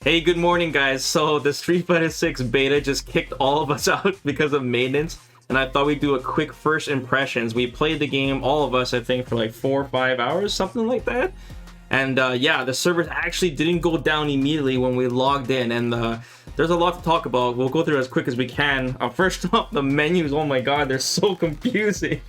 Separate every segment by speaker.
Speaker 1: Hey, good morning, guys. So the Street Fighter 6 beta just kicked all of us out because of maintenance, and I thought we'd do a quick first impressions. We played the game, all of us, I think, for like 4 or 5 hours, something like that. And yeah, the servers actually didn't go down immediately when we logged in, and there's a lot to talk about. We'll go through it as quick as we can. First off, the menus, oh my god, they're so confusing.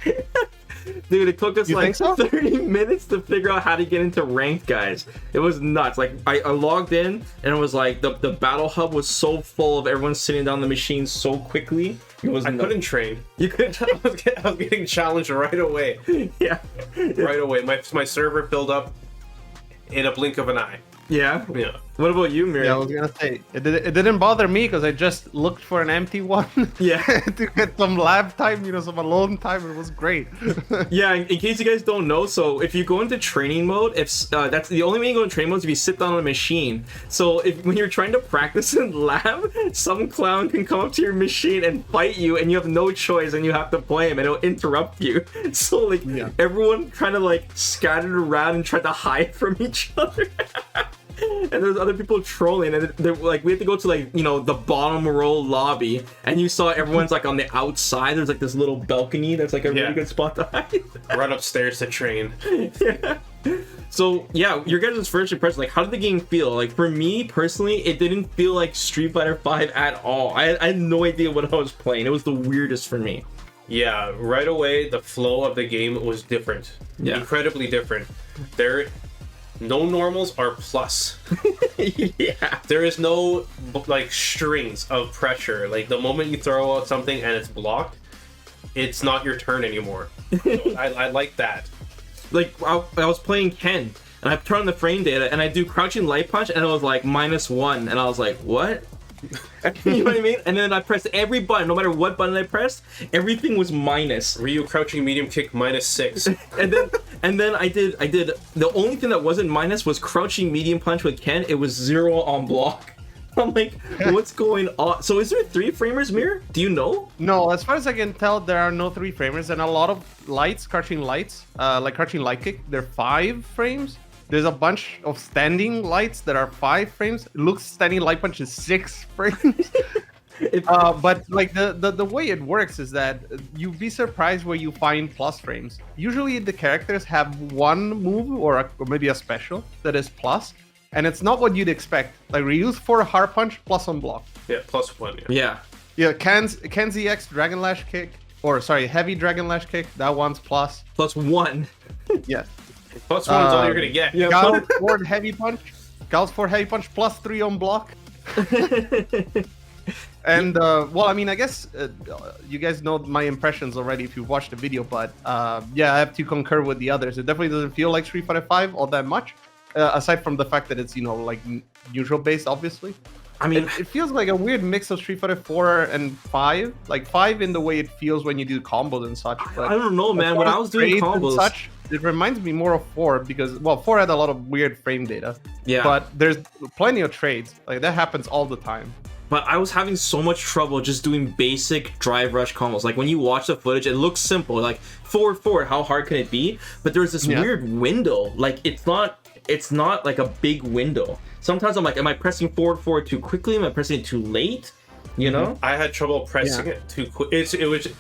Speaker 1: Dude, it took us like 30 minutes to figure out how to get into ranked, guys. It was nuts. Like, I logged in, and it was like the battle hub was so full of everyone sitting down the machine so quickly. It was
Speaker 2: I couldn't train.
Speaker 1: You couldn't?
Speaker 2: I was getting challenged right away.
Speaker 1: Yeah.
Speaker 2: Right away. My server filled up in a blink of an eye.
Speaker 1: Yeah?
Speaker 2: Yeah.
Speaker 1: What about you, Miriam?
Speaker 3: Yeah, I was gonna say it didn't bother me because I just looked for an empty one.
Speaker 1: Yeah.
Speaker 3: To get some lab time, some alone time. It was great.
Speaker 1: Yeah, in case you guys don't know, so if you go into training mode, if that's the only way you go into training mode is if you sit down on a machine. So when you're trying to practice in lab, some clown can come up to your machine and fight you, and you have no choice, and you have to play him, and it'll interrupt you. So like everyone kind of like scattered around and tried to hide from each other. And there's other people trolling, and they're like, we have to go to like, the bottom row lobby, and you saw everyone's like on the outside. There's like this little balcony that's like a really good spot to hide.
Speaker 2: Run upstairs to train.
Speaker 1: Yeah. So yeah, your guys' first impression, like, how did the game feel? Like, for me personally, it didn't feel like Street Fighter 5 at all. I had no idea what I was playing. It was the weirdest for me.
Speaker 2: Yeah, right away the flow of the game was different.
Speaker 1: Yeah.
Speaker 2: Incredibly different. No normals are plus.
Speaker 1: Yeah.
Speaker 2: There is no like strings of pressure. Like the moment you throw out something and it's blocked, it's not your turn anymore. I like that.
Speaker 1: Like I was playing Ken, and I turned on the frame data, and I do crouching light punch, and it was like -1, and I was like, what? You know what I mean? And then I pressed every button, no matter what button I pressed, everything was minus.
Speaker 2: Ryu crouching medium kick -6.
Speaker 1: and then I did the only thing that wasn't minus was crouching medium punch with Ken. It was 0 on block. I'm like, what's going on? So is there 3 framers, Mir? Do you know?
Speaker 3: No, as far as I can tell, there are no 3 framers, and a lot of lights, crouching lights, like crouching light kick, they're 5 frames. There's a bunch of standing lights that are 5 frames. It looks standing light punch is 6 frames. But like the way it works is that you'd be surprised where you find plus frames. Usually the characters have one move or maybe a special that is plus, and it's not what you'd expect. Like Ryu's for hard punch plus on block.
Speaker 2: Yeah, +1.
Speaker 1: Yeah.
Speaker 3: Yeah, Ken's EX Dragon Lash kick, or sorry, heavy Dragon Lash kick. That one's plus.
Speaker 1: +1.
Speaker 3: Yes.
Speaker 2: +1 is all you're gonna get.
Speaker 1: Yeah.
Speaker 3: Gal's Ford heavy punch. Gal's Ford heavy punch +3 on block. And well, I mean, I guess you guys know my impressions already if you've watched the video, but yeah, I have to concur with the others. It definitely doesn't feel like Street Fighter 5 all that much, aside from the fact that it's like neutral based, obviously.
Speaker 1: I mean,
Speaker 3: it feels like a weird mix of Street Fighter 4 and 5, like 5 in the way it feels when you do combos and such.
Speaker 1: I don't know, man. When I was doing combos
Speaker 3: and such, it reminds me more of 4 because, well, 4 had a lot of weird frame data.
Speaker 1: Yeah.
Speaker 3: But there's plenty of trades. Like, that happens all the time.
Speaker 1: But I was having so much trouble just doing basic drive rush combos. Like, when you watch the footage, it looks simple. Like, forward, how hard can it be? But there's this weird window. Like, it's not like a big window. Sometimes I'm like, am I pressing forward too quickly? Am I pressing it too late? You know?
Speaker 2: I had trouble pressing it too quick.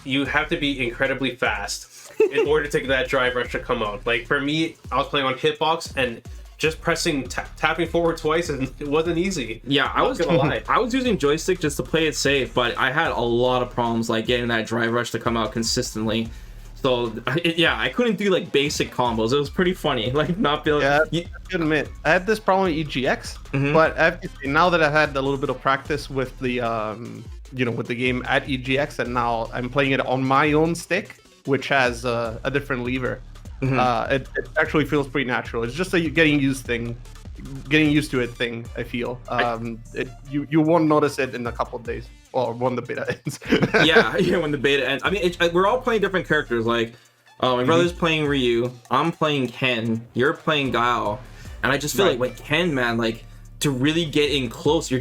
Speaker 2: You have to be incredibly fast in order to get that drive rush to come out. Like for me, I was playing on hitbox and just pressing tapping forward twice, and it wasn't easy.
Speaker 1: Yeah, I was using joystick just to play it safe, but I had a lot of problems like getting that drive rush to come out consistently. So yeah, I couldn't do like basic combos. It was pretty funny, like not feeling.
Speaker 3: Yeah, I have to admit, I had this problem with EGX, but I have to say, now that I've had a little bit of practice with the with the game at EGX, and now I'm playing it on my own stick, which has a different lever. It actually feels pretty natural. It's just a getting used to it thing. I feel you won't notice it in a couple of days. Or when the beta ends.
Speaker 1: yeah, when the beta ends. I mean, we're all playing different characters. Like, my brother's playing Ryu, I'm playing Ken, you're playing Guile, and I just feel like Ken, man, like to really get in close, you're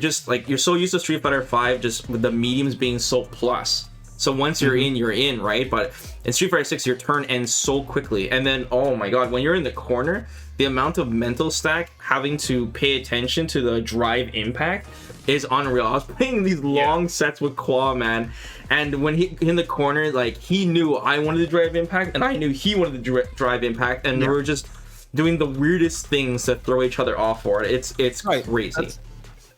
Speaker 1: so used to Street Fighter 5, just with the mediums being so plus. So once you're in, you're in, right? But in Street Fighter 6, your turn ends so quickly. And then, oh my god, when you're in the corner, the amount of mental stack having to pay attention to the drive impact is unreal. I was playing these long sets with Qua, man, and when he in the corner, like, he knew I wanted to drive impact, and I knew he wanted to drive impact, and we were just doing the weirdest things to throw each other off for it. It's crazy.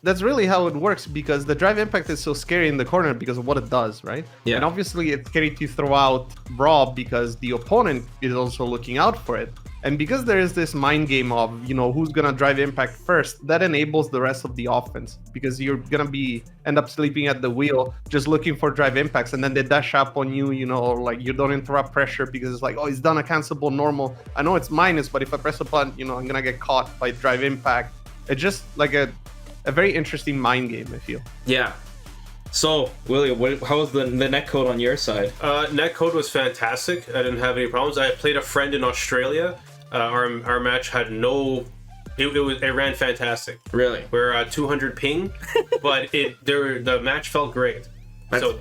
Speaker 3: That's really how it works, because the drive impact is so scary in the corner because of what it does, right?
Speaker 1: Yeah.
Speaker 3: And obviously it's scary to throw out raw because the opponent is also looking out for it. And because there is this mind game of, you know, who's gonna drive impact first, that enables the rest of the offense, because you're gonna end up sleeping at the wheel just looking for drive impacts, and then they dash up on you, you know, like you don't interrupt pressure because it's like, oh, he's done a cancelable normal. I know it's minus, but if I press a button, you know, I'm gonna get caught by drive impact. It's just like a very interesting mind game, I feel.
Speaker 1: Yeah. So, William, how was the netcode on your side?
Speaker 2: Netcode was fantastic. I didn't have any problems. I played a friend in Australia. Our match had it ran fantastic.
Speaker 1: Really?
Speaker 2: We're 200 ping, but the match felt great. So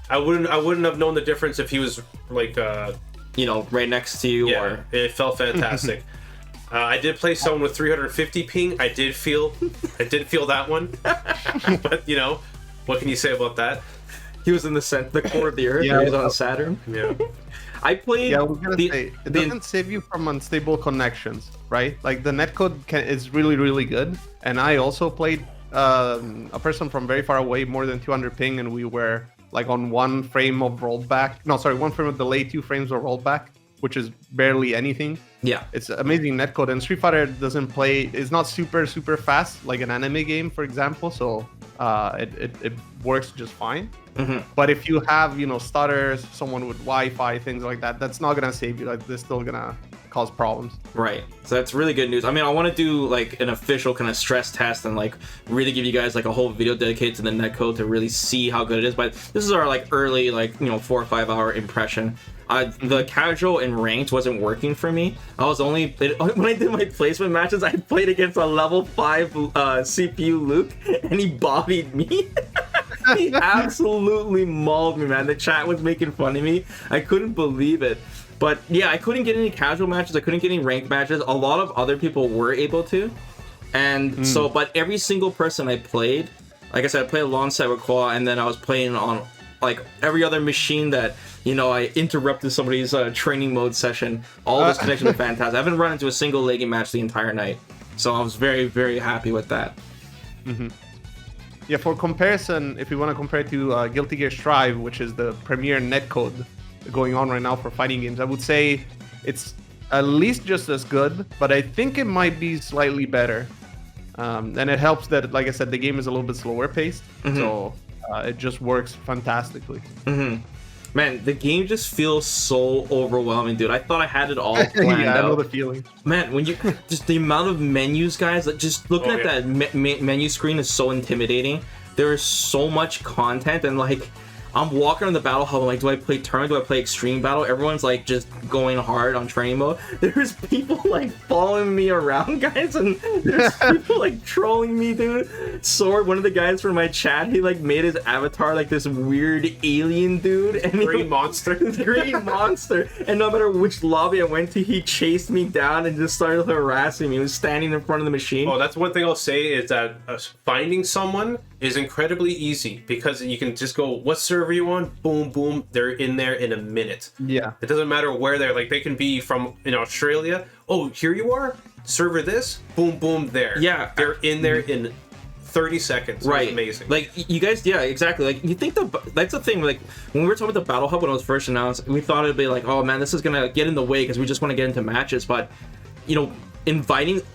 Speaker 2: I wouldn't have known the difference if he was like
Speaker 1: you know, right next to you.
Speaker 2: Yeah,
Speaker 1: or
Speaker 2: it felt fantastic. I did play someone with 350 ping. I did feel that one, but you know, what can you say about that?
Speaker 1: He was in the core of the earth.
Speaker 3: Yeah,
Speaker 1: he was on Saturn.
Speaker 2: Yeah.
Speaker 1: I played.
Speaker 3: Yeah, we're gonna say it doesn't save you from unstable connections, right? Like the netcode is really, really good. And I also played a person from very far away, more than 200 ping, and we were like on one frame of rollback. No, sorry, one frame of delay, 2 frames of rollback, which is barely anything.
Speaker 1: Yeah,
Speaker 3: it's amazing netcode. And Street Fighter is not super fast like an anime game, for example. So it works just fine. But if you have, you know, stutters, someone with Wi-Fi, things like that, that's not gonna save you. Like, they're still gonna cause problems.
Speaker 1: Right. So that's really good news. I mean, I want to do like an official kind of stress test and like really give you guys like a whole video dedicated to the netcode to really see how good it is. But this is our like early, like, you know, 4 or 5 hour impression. The casual and ranked wasn't working for me. I was when I did my placement matches, I played against a level 5 CPU Luke, and he bobbied me. He absolutely mauled me, man. The chat was making fun of me. I couldn't believe it. But yeah, I couldn't get any casual matches. I couldn't get any ranked matches. A lot of other people were able to. And so, but every single person I played, like I said, I played alongside with Qua, and then I was playing on like every other machine that, you know, I interrupted somebody's training mode session. All those connections were fantastic. I haven't run into a single legging match the entire night. So I was very, very happy with that.
Speaker 3: Yeah, for comparison, if we want to compare it to Guilty Gear Strive, which is the premier netcode going on right now for fighting games, I would say it's at least just as good, but I think it might be slightly better. And it helps that, like I said, the game is a little bit slower paced, so it just works fantastically.
Speaker 1: Man, the game just feels so overwhelming, dude. I thought I had it all planned
Speaker 3: yeah,
Speaker 1: out.
Speaker 3: I know the feeling.
Speaker 1: Man, when you just the amount of menus, guys, like just looking at that menu screen is so intimidating. There is so much content, and like I'm walking on the battle hub. I'm like, do I play turn? Do I play extreme battle? Everyone's like just going hard on training mode. There's people like following me around, guys, and there's people like trolling me, dude. Sword, one of the guys from my chat, he like made his avatar like this weird alien dude, and
Speaker 2: Green monster.
Speaker 1: Green monster. And no matter which lobby I went to, he chased me down and just started harassing me. He was standing in front of the machine.
Speaker 2: Oh, that's one thing I'll say is that finding someone is incredibly easy, because you can just go, what server you on? Boom, boom. They're in there in a minute.
Speaker 3: Yeah.
Speaker 2: It doesn't matter where they're, like, they can be from in Australia. Oh, here you are. Server this. Boom, boom, there.
Speaker 1: Yeah.
Speaker 2: They're in there in 30 seconds.
Speaker 1: Right.
Speaker 2: It's amazing.
Speaker 1: Like, you guys, yeah, exactly. Like, you think that's the thing. Like, when we were talking about the Battle Hub when it was first announced, we thought it'd be like, oh man, this is gonna get in the way because we just want to get into matches. But, you know,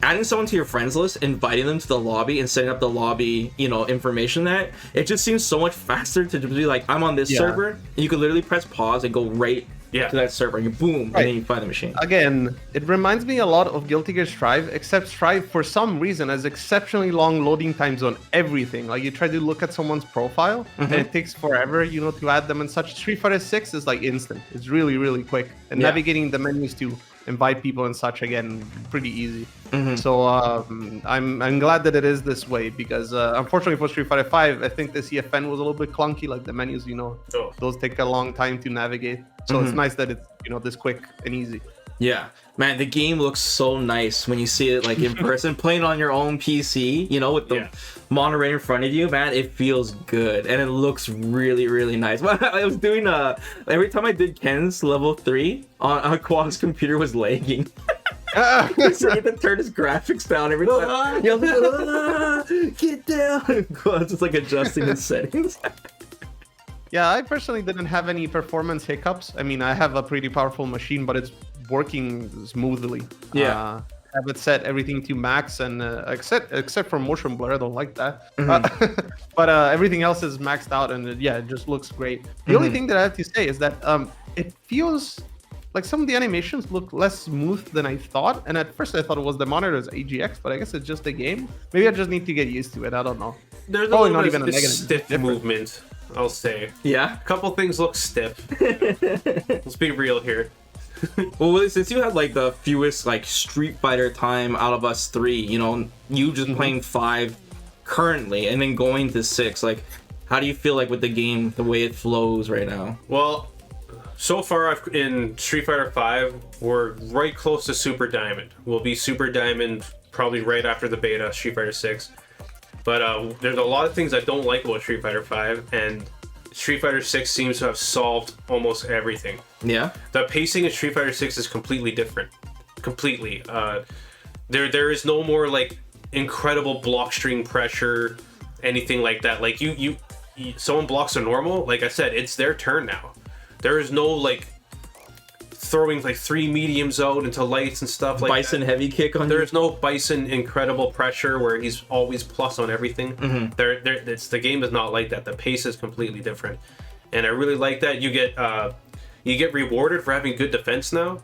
Speaker 1: adding someone to your friends list, inviting them to the lobby, and setting up the lobby, you know, information that it just seems so much faster to just be like, I'm on this server, and you could literally press pause and go right to that server, and you boom, and then you find the machine.
Speaker 3: Again, it reminds me a lot of Guilty Gear Strive, except Strive for some reason has exceptionally long loading times on everything. Like, you try to look at someone's profile, and it takes forever, you know, to add them and such. Street Fighter 6 is like instant. It's really, really quick. And navigating the menus too. invite people and such again pretty easy. So I'm glad that it is this way because unfortunately for Street Fighter 5, I think the CFN was a little bit clunky, like the menus, those take a long time to navigate. So it's nice that it's this quick and easy.
Speaker 1: Yeah, man, the game looks so nice when you see it like in person, playing on your own PC, with the monitor right in front of you, man. It feels good and it looks really, really nice. I was doing every time I did Ken's level 3 on Quad's computer was lagging. So he had to turn his graphics down every time. Get down. Quad's just like adjusting his settings.
Speaker 3: Yeah, I personally didn't have any performance hiccups. I mean, I have a pretty powerful machine, but it's working smoothly.
Speaker 1: Yeah.
Speaker 3: I have it set everything to max, and except for motion blur, I don't like that. But everything else is maxed out, and it just looks great. The only thing that I have to say is that it feels like some of the animations look less smooth than I thought. And at first I thought it was the monitor's AGX, but I guess it's just the game. Maybe I just need to get used to it. I don't know.
Speaker 2: There's probably not even a negative stiff movement, I'll say.
Speaker 1: Yeah.
Speaker 2: A couple things look stiff. Let's be real here.
Speaker 1: Well, since you had like the fewest like Street Fighter time out of us 3, you just playing 5 currently and then going to 6, like how do you feel like with the game, the way it flows right now?
Speaker 2: Well, so far in Street Fighter 5, we're right close to Super Diamond. We'll be Super Diamond probably right after the beta, Street Fighter 6. But there's a lot of things I don't like about Street Fighter 5, and Street Fighter 6 seems to have solved almost everything.
Speaker 1: Yeah.
Speaker 2: The pacing in Street Fighter 6 is completely different. Completely. There is no more like incredible block string pressure, anything like that. Like you someone blocks a normal, like I said, it's their turn now. There is no like throwing like 3 mediums out into lights and stuff like
Speaker 1: Bison
Speaker 2: that.
Speaker 1: heavy kick on
Speaker 2: There's no Bison incredible pressure where he's always plus on everything. The game is not like that. The pace is completely different, and I really like that. You get rewarded for having good defense now,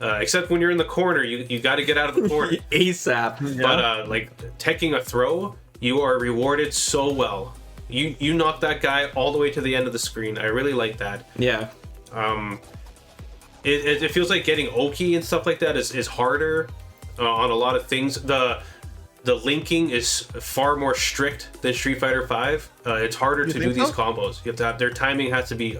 Speaker 2: except when you're in the corner. You got to get out of the corner
Speaker 1: ASAP.
Speaker 2: But like teching a throw, you are rewarded so well. You knock that guy all the way to the end of the screen. I really like that.
Speaker 1: Yeah.
Speaker 2: It feels like getting Oki and stuff like that is harder on a lot of things. The linking is far more strict than Street Fighter 5. It's harder to do these combos. You have to have their timing has to be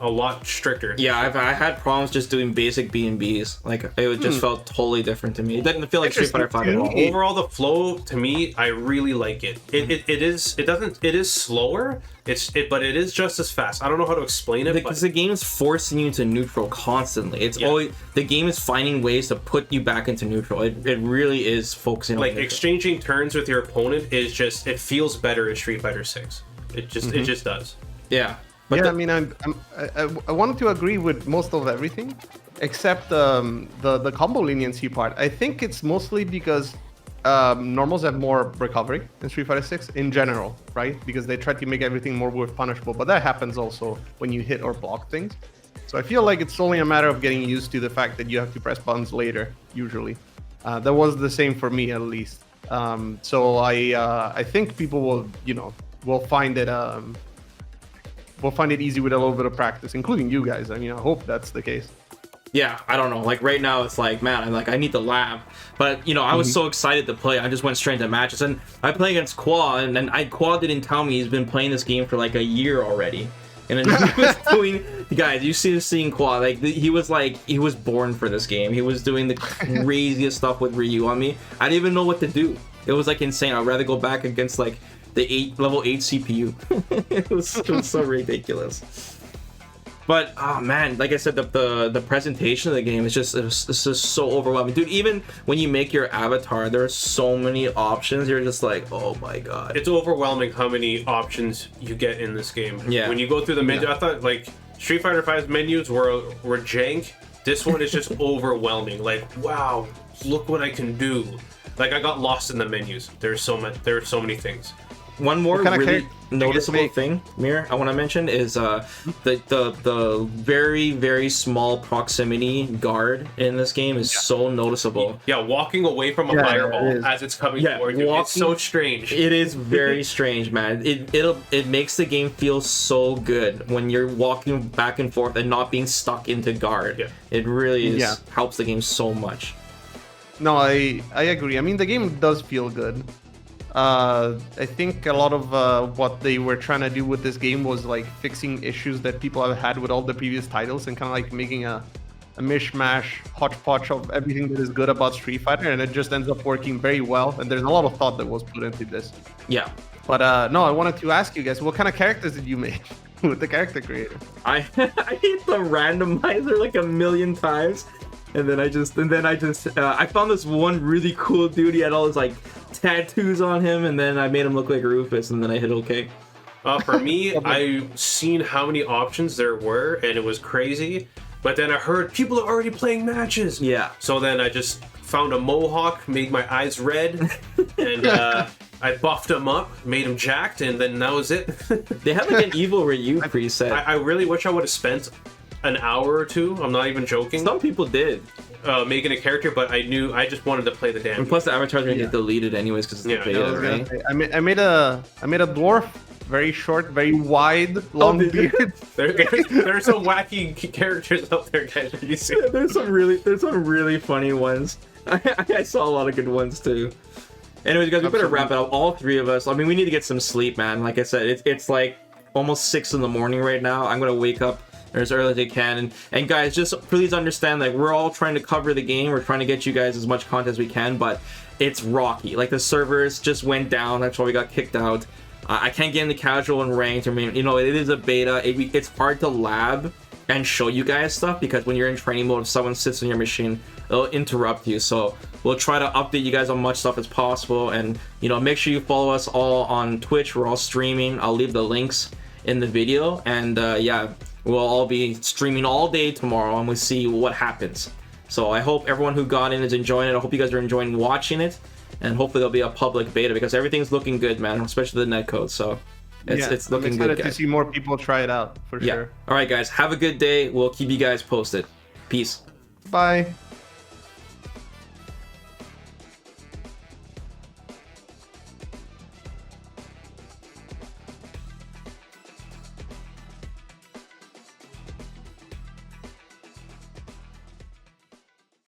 Speaker 2: a lot stricter.
Speaker 1: Yeah, I had problems just doing basic B&Bs. Like it just felt totally different to me. It didn't feel like Street Fighter 5 at all.
Speaker 2: Overall, the flow to me, I really like it. It is slower. But it is just as fast. I don't know how to explain it
Speaker 1: because the game is forcing you into neutral constantly. It's always the game is finding ways to put you back into neutral. It really is focusing on neutral.
Speaker 2: Exchanging turns with your opponent is just it feels better in Street Fighter 6. It just does.
Speaker 1: Yeah.
Speaker 3: But I mean, I wanted to agree with most of everything, except the combo leniency part. I think it's mostly because normals have more recovery in Street Fighter 6 in general, right? Because they try to make everything more worth punishable, but that happens also when you hit or block things. So I feel like it's only a matter of getting used to the fact that you have to press buttons later, usually. That was the same for me, at least. So I think people will find it. We'll find it easy with a little bit of practice, including you guys. I mean, I hope that's the case.
Speaker 1: Yeah, I don't know. Like right now, it's like, man, I need the lab. But I was so excited to play. I just went straight into matches, and I play against Qua, and Qua didn't tell me he's been playing this game for like a year already. And then he was doing, guys, you see seeing Qua, like he was born for this game. He was doing the craziest stuff with Ryu on me. I didn't even know what to do. It was like insane. I'd rather go back against like the level 8 CPU. it was so ridiculous. But oh man, like I said, the presentation of the game is it's just so overwhelming, dude. Even when you make your avatar, there are so many options. You're just like, oh my god.
Speaker 2: It's overwhelming how many options you get in this game.
Speaker 1: Yeah.
Speaker 2: When you go through the menu, I thought like Street Fighter 5's menus were jank. This one is just overwhelming. Like, wow, look what I can do. Like I got lost in the menus. There are so many things.
Speaker 1: one more
Speaker 3: What kind of
Speaker 1: really
Speaker 3: character
Speaker 1: noticeable
Speaker 3: make?
Speaker 1: thing, Mir, I want to mention is the very, very small proximity guard in this game is so noticeable.
Speaker 2: Yeah, walking away from a
Speaker 3: Yeah, it
Speaker 2: fireball
Speaker 3: is.
Speaker 2: as it's coming towards you. It's so strange.
Speaker 1: It is very strange, man. It makes the game feel so good when you're walking back and forth and not being stuck into guard.
Speaker 2: Yeah.
Speaker 1: It really is,
Speaker 3: Yeah.
Speaker 1: helps the game so much.
Speaker 3: No, I agree. I mean, the game does feel good. I think a lot of what they were trying to do with this game was like fixing issues that people have had with all the previous titles and kind of like making a mishmash, hodgepodge of everything that is good about Street Fighter, and it just ends up working very well. And there's a lot of thought that was put into this.
Speaker 1: Yeah.
Speaker 3: But no, I wanted to ask you guys, what kind of characters did you make with the character creator?
Speaker 1: I I hit the randomizer like a million times, and then I found this one really cool dude. He had all his like tattoos on him, and then I made him look like Rufus, and then I hit OK.
Speaker 2: For me, I've seen how many options there were, and it was crazy. But then I heard people are already playing matches.
Speaker 1: Yeah.
Speaker 2: So then I just found a mohawk, made my eyes red, and I buffed him up, made him jacked, and then that was it.
Speaker 1: They have like an evil Ryu preset.
Speaker 2: I really wish I would have spent an hour or two. I'm not even joking.
Speaker 1: Some people did.
Speaker 2: Making a character, but I just wanted to play the damn.
Speaker 1: And plus, the avatars are gonna get deleted anyways because it's
Speaker 2: Yeah,
Speaker 1: the
Speaker 2: I
Speaker 1: beta,
Speaker 2: was
Speaker 1: right?
Speaker 3: I made a dwarf, very short, very wide, long
Speaker 1: did you?
Speaker 3: beard.
Speaker 2: There's some wacky characters out there, guys. You see?
Speaker 1: There's some really funny ones. I saw a lot of good ones too. Anyways, guys, we better wrap it up. All three of us. I mean, we need to get some sleep, man. Like I said, it's like almost 6 in the morning right now. I'm gonna wake up as early as I can. And guys, just please understand that we're all trying to cover the game. We're trying to get you guys as much content as we can, but it's rocky. Like the servers just went down. That's why we got kicked out. I can't get into casual and ranked. I mean, you know, it is a beta. It's hard to lab and show you guys stuff because when you're in training mode, if someone sits on your machine, it'll interrupt you. So we'll try to update you guys on much stuff as possible. And, you know, make sure you follow us all on Twitch. We're all streaming. I'll leave the links in the video. And yeah, we'll all be streaming all day tomorrow and we'll see what happens. So I hope everyone who got in is enjoying it. I hope you guys are enjoying watching it. And hopefully there'll be a public beta because everything's looking good, man, especially the netcode. So it's looking good,
Speaker 3: I'm excited
Speaker 1: guys.
Speaker 3: to see more people try it out, for sure.
Speaker 1: All right, guys, have a good day. We'll keep you guys posted. Peace.
Speaker 3: Bye.